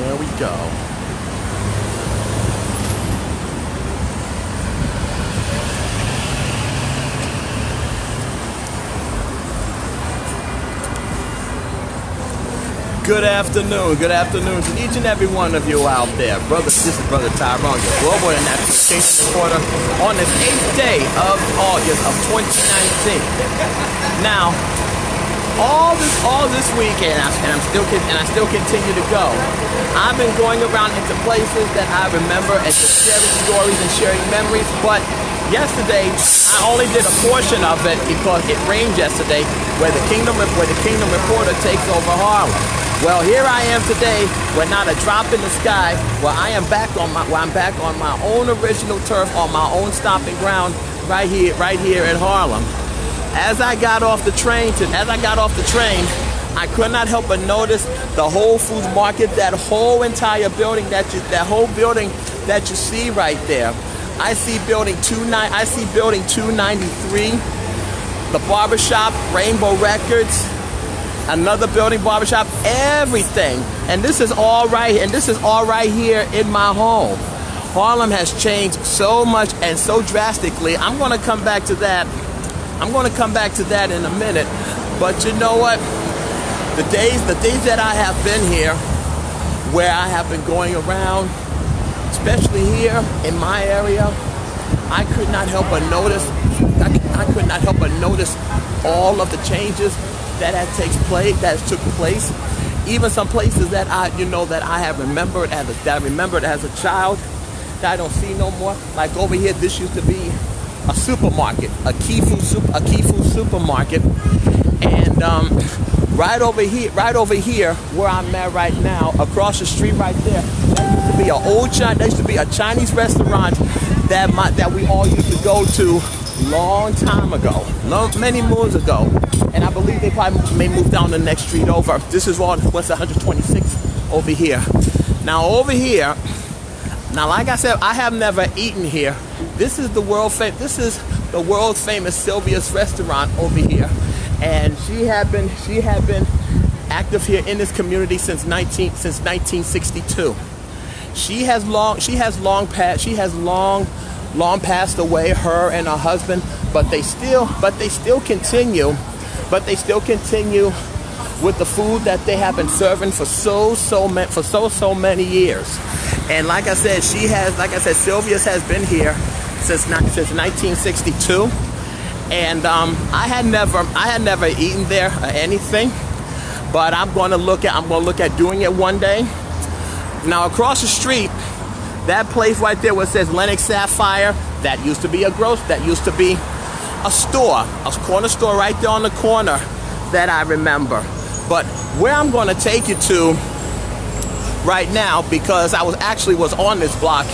There we go. Good afternoon to each and every one of you out there. Brothers, this is Brother Tyrone, your global and national station reporter on this 8th day of August of 2019. Now, all this weekend, and I still continue to go. I've been going around into places that I remember and just sharing stories and sharing memories, but yesterday, I only did a portion of it because it rained yesterday, where the Kingdom Reporter takes over Harlem. Well, here I am today, with not a drop in the sky, where I'm back on my own original turf, on my own stomping ground, right here in Harlem. As I got off the train, I could not help but notice the Whole Foods Market, that whole entire building that you see right there. I see building 293, the barbershop, Rainbow Records, another building, barbershop, everything. And this is all right here in my home. Harlem has changed so much and so drastically. I'm going to come back to that in a minute. But you know what? The days that I have been here, where I have been going around, especially here in my area, I could not help but notice all of the changes that took place. Even some places that I have remembered as a child that I don't see no more. Like over here, this used to be a supermarket, a key food supermarket, and right over here where I'm at right now, across the street right there, there used to be a Chinese restaurant that we all used to go to long time ago, many moons ago, and I believe they probably may move down the next street over. This is on what's 126 over here. Now over here, like I said, I have never eaten here. This is the world famous Sylvia's restaurant over here, and she had been active here in this community since 1962. She has long passed away, her and her husband, but they still continue with the food that they have been serving for so many years. And like I said, Sylvia's has been here since 1962, and I had never eaten there or anything, but I'm going to look at doing it one day. Now across the street, that place right there where it says Lenox Sapphire, that used to be a store, a corner store right there on the corner that I remember. But where I'm going to take you to right now, because I was on this block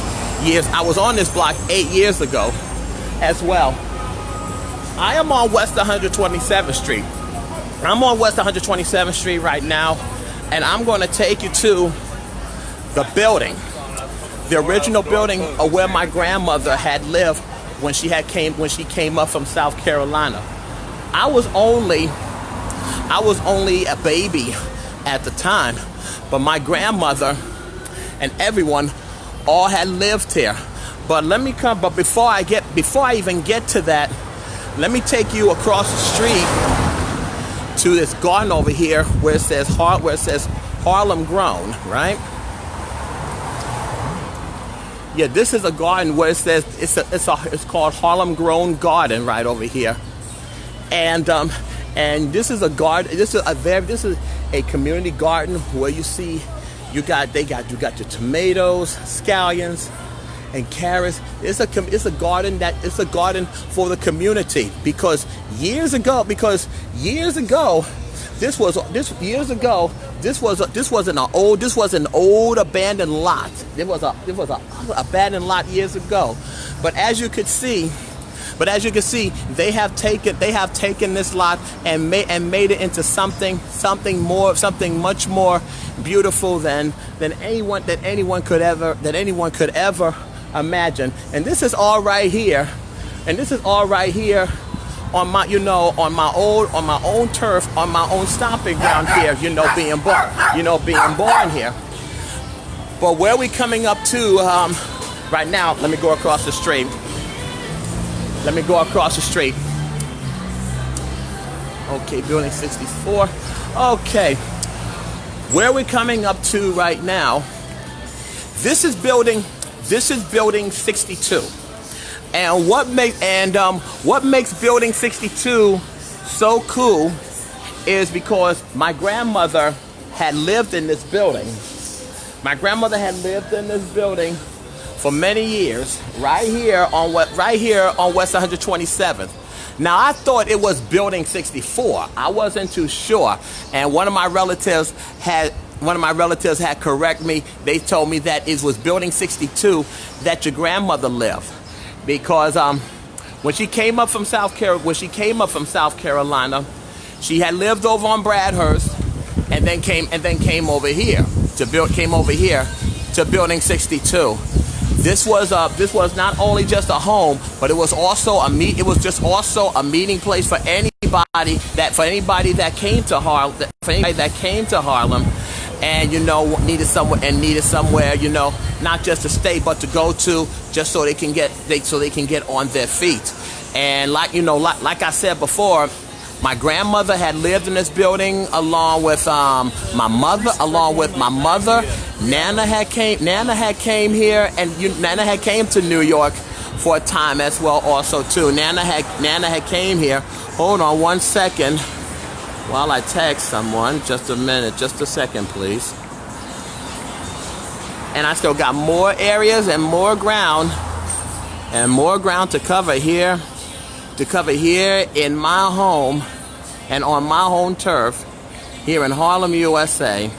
8 years ago as well. I am on West 127th Street. I'm on West 127th Street right now, and I'm going to take you to the building, the original building of where my grandmother had lived when she came up from South Carolina. I was only a baby at the time, but my grandmother and everyone all had lived here. But before I even get to that, let me take you across the street to this garden over here where it says Harlem Grown, right? Yeah, this is a garden where it says it's called Harlem Grown Garden right over here, and this is a garden. This is a community garden where you got your tomatoes, scallions, and carrots. It's a garden for the community, because years ago this was an old abandoned lot. It was an abandoned lot years ago. But as you can see, they have taken this lot and made it into something much more beautiful than anyone could ever imagine. And this is all right here. On my own turf, on my own stomping ground here, being born here. But where we coming up to right now, let me go across the street. Okay, building 64. Okay, where we're coming up to right now, this is building 62. And what makes building 62 so cool is because my grandmother had lived in this building. My grandmother had lived in this building for many years, right here on West 127th. Now I thought it was building 64. I wasn't too sure, and one of my relatives had corrected me. They told me that it was building 62 that your grandmother lived, because when she came up from South Carolina, she had lived over on Bradhurst, and then came over here to building 62. This was not only just a home, but it was also a meeting place for anybody that came to Harlem, and needed somewhere, not just to stay, but to go to, just so they can get on their feet. And like I said before, my grandmother had lived in this building along with my mother. Nana had came here, and Nana had came to New York for a time as well also too. Nana had came here. Hold on one second while I text someone. Just a minute, just a second please. And I still got more areas and more ground to cover here. In my home and on my home turf here in Harlem, USA.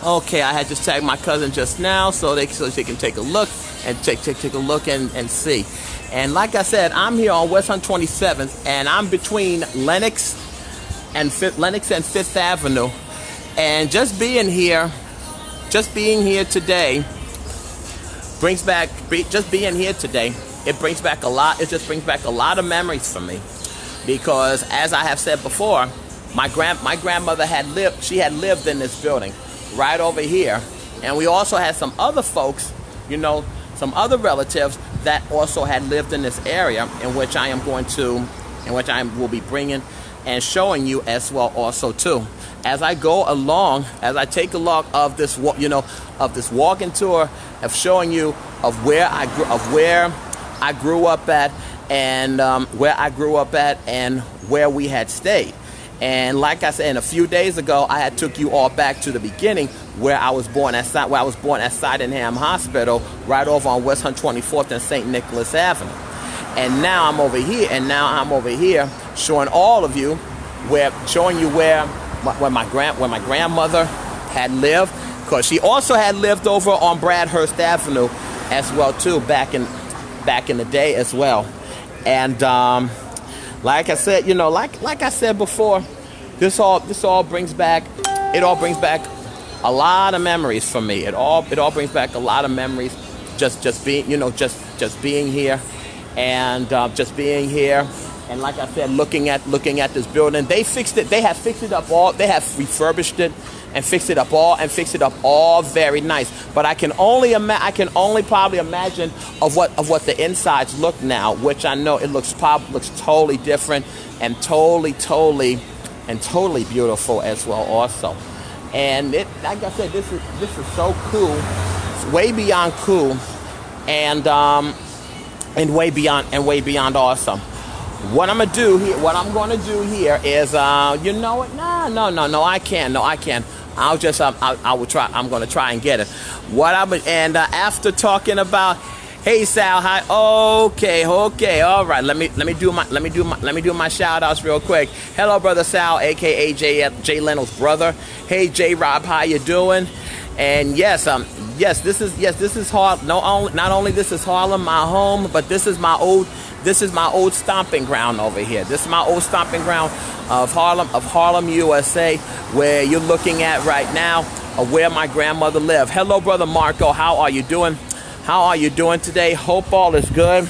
Okay, I had just tagged my cousin just now so she can take a look and take a look and see. And like I said, I'm here on West 127th, and I'm between Lenox and Fifth Avenue. And just being here today brings back a lot. It just brings back a lot of memories for me, because as I have said before, my grandmother had lived in this building right over here, and we also had some other folks, some other relatives that also had lived in this area, in which I will be bringing and showing you as well also too. As I go along, as I take a look of this walking tour of showing you of where I grew up at, and where we had stayed. And like I said, a few days ago, I had took you all back to the beginning, where I was born at Sydenham Hospital, right over on West 124th and St. Nicholas Avenue. And now I'm over here, showing all of you where my grandmother had lived, because she also had lived over on Bradhurst Avenue as well too, back in the day as well. And like I said, like I said before, this all brings back a lot of memories for me. It all brings back a lot of memories, just being here, and just being here. And like I said, looking at this building, they have fixed it up all. They have refurbished it and fixed it up all very nice. But I can only probably imagine of what the insides look now, which I know it looks totally different and totally beautiful as well also. And like I said, this is so cool. It's way beyond cool, and way beyond awesome. What I'm gonna do here is, No, I can't. I will try. I'm gonna try and get it. After talking about, hey Sal, hi. Okay, all right. Let me do my shout outs real quick. Hello, brother Sal, aka Jay Leno's brother. Hey J Rob, how you doing? And yes, this is Harlem. Not only this is Harlem, my home, but this is my old stomping ground over here. This is my old stomping ground of Harlem, USA, where you're looking at right now, of where my grandmother lived. Hello, brother Marco. How are you doing? How are you doing today? Hope all is good.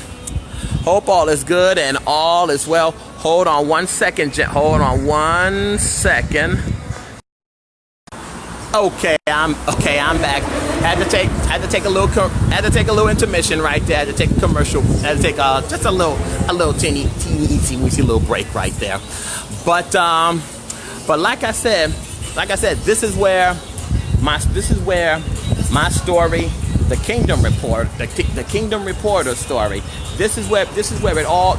Hope all is good and all is well. Hold on one second. I'm back. Had to take a little intermission right there. Had to take a commercial. Had to take just a little teeny weensy little break right there. But like I said, this is where my story, the Kingdom Reporter story. This is where it all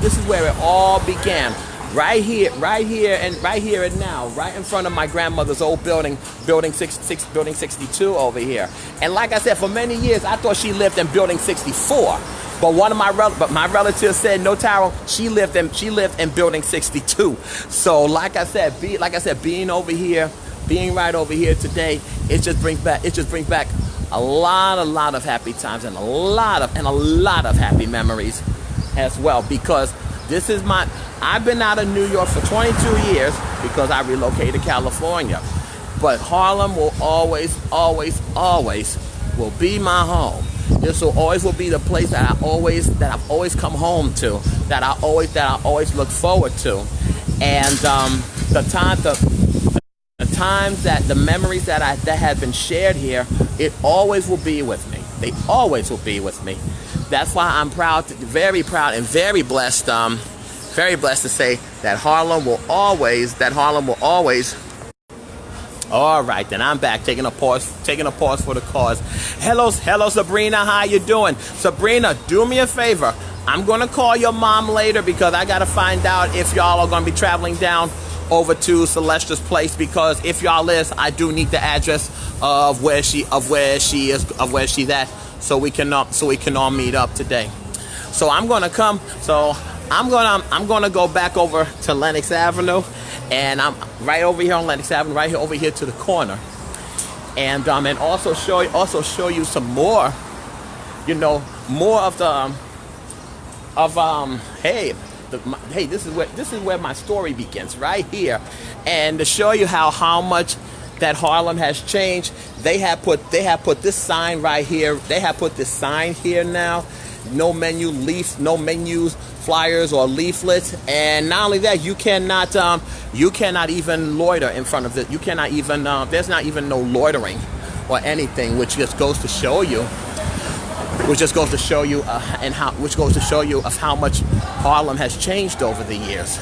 began. Right here and now, right in front of my grandmother's old building 62 over here. And like I said, for many years, I thought she lived in building 64. But my relatives said, no, Tyrone, she lived in building 62. So like I said, being right over here today, it just brings back a lot of happy times and a lot of happy memories as well, because I've been out of New York for 22 years because I relocated to California. But Harlem will always will be my home. This will always be the place that I've always come home to, that I always look forward to. And the memories that have been shared here, it always will be with me. They always will be with me. That's why I'm very proud and very blessed to say that Harlem will always. All right, then I'm back, taking a pause for the cause. Hello, Sabrina, how you doing? Sabrina, do me a favor. I'm gonna call your mom later because I gotta find out if y'all are gonna be traveling down over to Celestia's place, because if y'all is, I do need the address of where she's at, so we can all meet up today. So I'm gonna go back over to Lenox Avenue, and I'm right over here on Lenox Avenue, right here over here to the corner, and also show you some more, hey, this is where my story begins, right here, and to show you how much that Harlem has changed. They have put this sign right here. They have put this sign here now. No menus, flyers, or leaflets. And not only that, you cannot even loiter in front of it. You cannot even there's not even no loitering or anything, which just goes to show you of how much Harlem has changed over the years.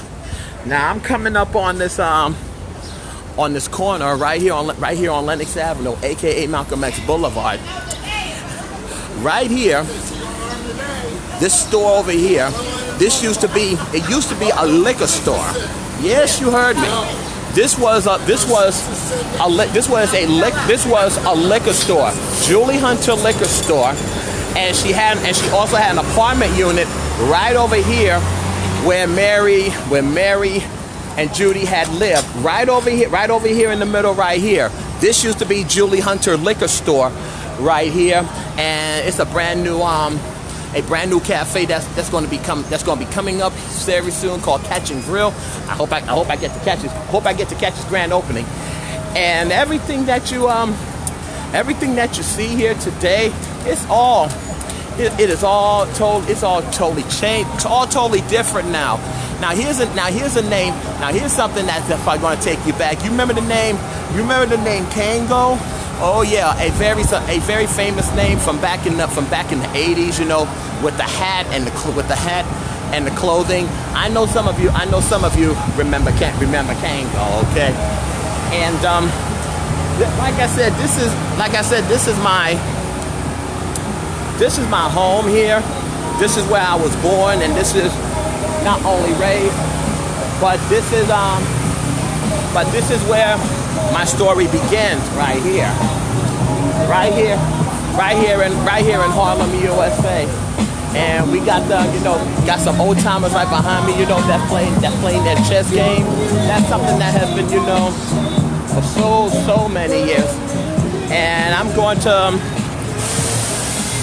Now I'm coming up on this corner right here on Lenox Avenue, aka Malcolm X Boulevard. Right here, this store over here, it used to be a liquor store. Yes, you heard me. This was a liquor store, Julie Hunter liquor store, and she also had an apartment unit right over here where Mary and Judy had lived. Right over here in the middle, right here. This used to be Julie Hunter liquor store right here, and it's a brand new cafe that's going to be coming up very soon, called Catch and Grill. I hope I get to catch this grand opening. And everything that you see here today, it's all totally changed. It's all totally different now. Now here's something that's probably going to take you back. You remember the name Kango? Oh yeah, a very famous name from back in the 80s, with the hat and the clothing. I know some of you remember Kango, okay? And like I said, this is my home here. This is where I was born, and this is not only raised, but this is where my story begins, right here in Harlem, USA. And we got some old timers right behind me, that playing their chess game. That's something that has been, for so many years. And I'm going to,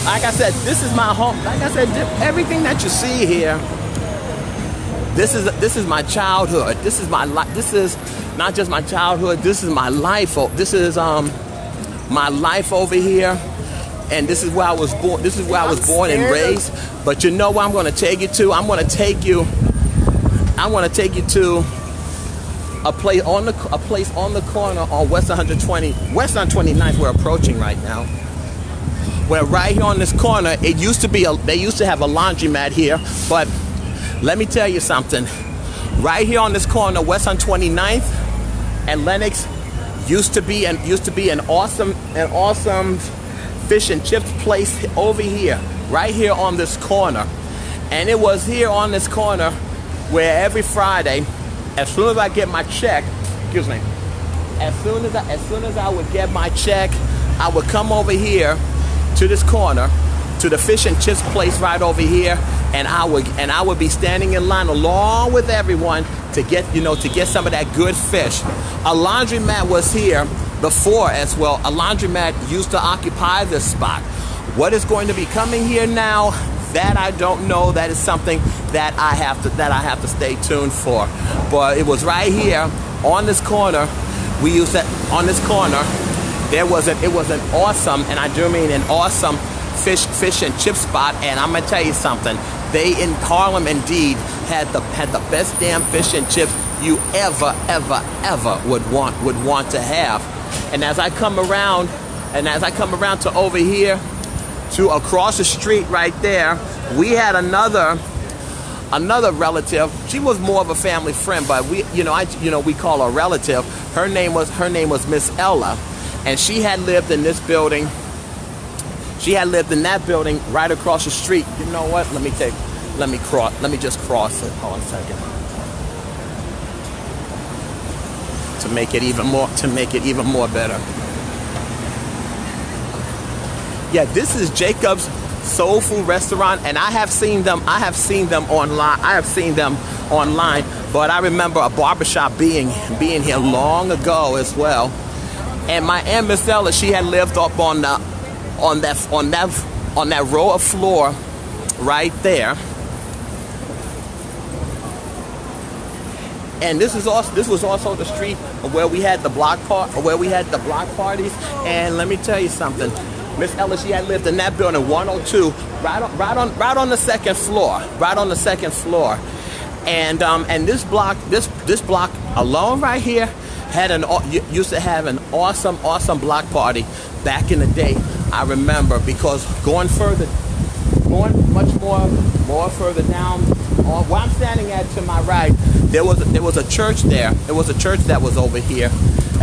like I said, this is my home. Like I said, everything that you see here, this is my childhood. This is my life. This is not just my childhood. This is my life. This is my life over here, and this is where I was born. This is where I was born and raised. But you know where I'm going to take you to? I'm going to take you to a place on the corner on West 129th. We're approaching right now. Where right here on this corner, they used to have a laundromat here, but let me tell you something. Right here on this corner, West 129th and Lenox, used to be an awesome fish and chips place over here, right here on this corner. And it was here on this corner where every Friday, as soon as I get my check, as soon as I would get my check, I would come over here to this corner, to the fish and chips place right over here, and I would be standing in line along with everyone to get some of that good fish. A laundromat was here before as well. A laundromat used to occupy this spot. What is going to be coming here now? That I don't know. That is something that I have to stay tuned for. But it was right here on this corner. It was an awesome, and I do mean an awesome fish and chip spot. And I'm gonna tell you something. They in Harlem indeed had the best damn fish and chips you ever would want to have. And as I come around to over here, to across the street right there, we had another relative. She was more of a family friend, but we call her relative. Her name was Miss Ella, and she had lived in this building. She had lived in that building right across the street. You know what? Let me just cross it. Hold on a second. To make it even more better. Yeah, this is Jacob's Soul Food Restaurant, and I have seen them online. But I remember a barbershop being here long ago as well. And my Aunt Miss Ella, she had lived up on that row of floor right there. And this was also the street where we had the block parties. And let me tell you something. Miss Ella, she had lived in that building, 102, right on the second floor, and this block alone right here used to have an awesome block party back in the day. I remember, because going much more further down, where I'm standing at to my right, there was a church there. There was a church that was over here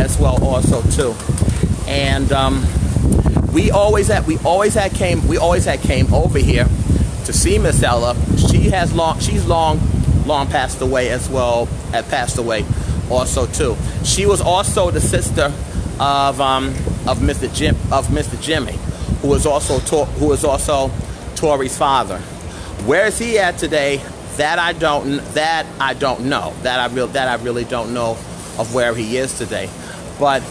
as well, also too, and we always had came over here to see Miss Ella. She's long passed away as well. Had passed away also too. She was also the sister of Mr. Jimmy, who was also Tori's father. Where is he at today? That I don't know. That I really don't know of where he is today. But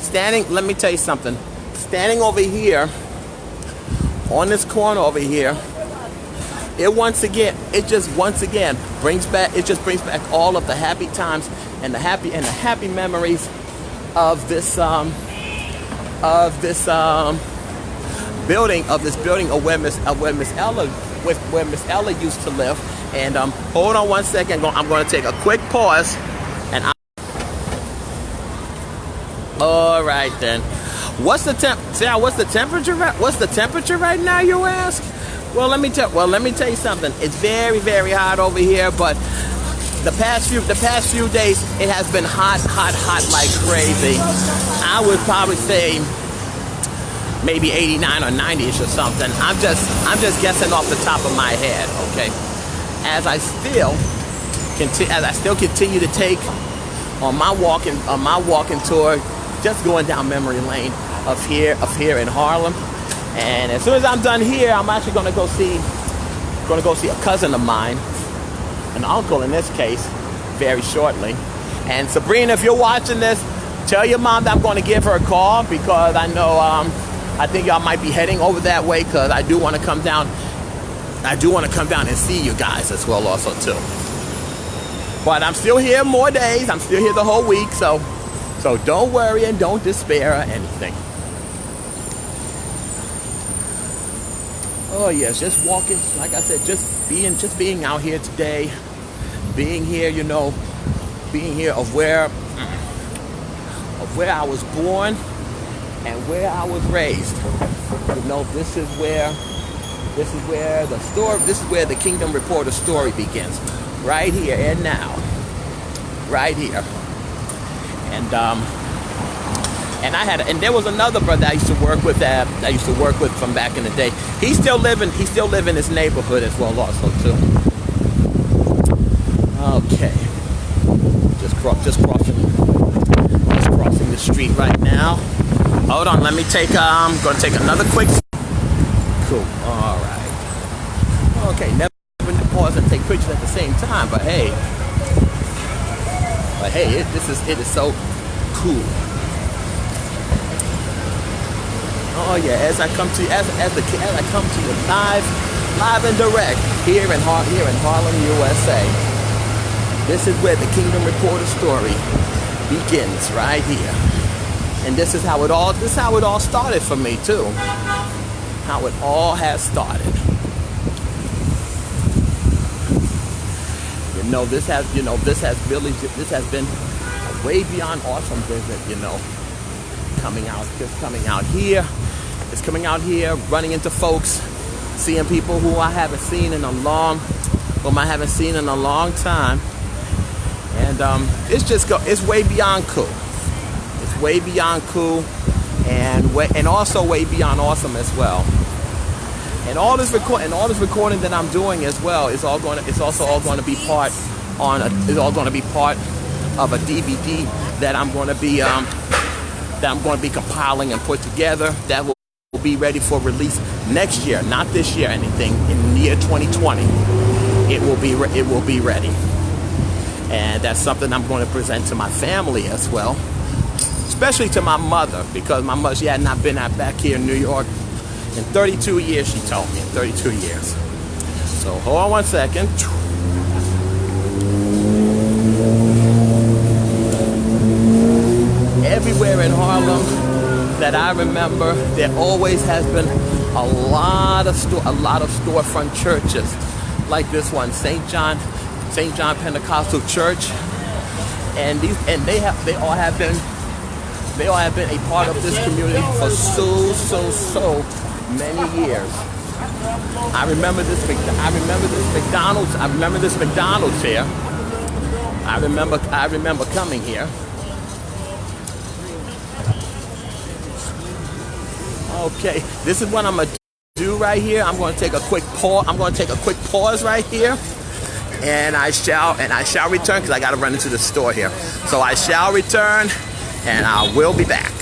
standing, let me tell you something. Standing over here, on this corner over here, it just brings back all of the happy times and the happy memories of this building where Miss Ella used to live. And hold on one second. I'm going to take a quick pause. And all right then. What's the temperature right now, you ask? Well, let me tell you something. It's very, very hot over here, but the past few days it has been hot like crazy. I would probably say maybe 89 or 90ish or something. I'm just guessing off the top of my head, okay? As I still continue to take on my walking tour, just going down memory lane of here in Harlem. And as soon as I'm done here, I'm actually going to go see a cousin of mine, an uncle in this case, very shortly. And Sabrina, if you're watching this, tell your mom that I'm going to give her a call, because I know I think y'all might be heading over that way, because I do want to come down and see you guys as well also too. But I'm still here more days. I'm still here the whole week, so don't worry and don't despair or anything. Oh yes, just walking, like I said, just being out here today, being here, being here of where I was born and where I was raised. You know, this is where the story, this is where the Kingdom Reporter story begins. Right here and now. Right here. And there was another brother I used to work with from back in the day. He still live in this neighborhood as well also too. Okay. Just crossing the street right now. Hold on, let me take I'm gonna take another quick. Cool. Alright. Okay, never pause and take pictures at the same time, but hey. It is so cool. Oh yeah, as I come to you live and direct here in Harlem, USA. This is where the Kingdom Reporter story begins, right here. And this is how it all started for me too. How it all has started. This has been a way beyond awesome visit, coming out here, running into folks, seeing people who I haven't seen in a long time. And it's way beyond cool. It's way beyond cool and also way beyond awesome as well. And all this recording that I'm doing as well is all going to be part of a DVD that I'm going to be compiling and put together that will be ready for release next year, not this year anything, in the year 2020. It will be ready. And that's something I'm going to present to my family as well, especially to my mother, because my mother, she had not been back here in New York in 32 years, she told me, in 32 years. So hold on one second. Everywhere in Harlem that I remember, there always has been a lot of storefront churches, like this one, St. John Pentecostal Church, and they all have been a part of this community for so many years. I remember this McDonald's here. I remember coming here. Okay, this is what I'm gonna do right here. I'm gonna take a quick pause right here, and I shall return because I gotta run into the store here. So I shall return, and I will be back.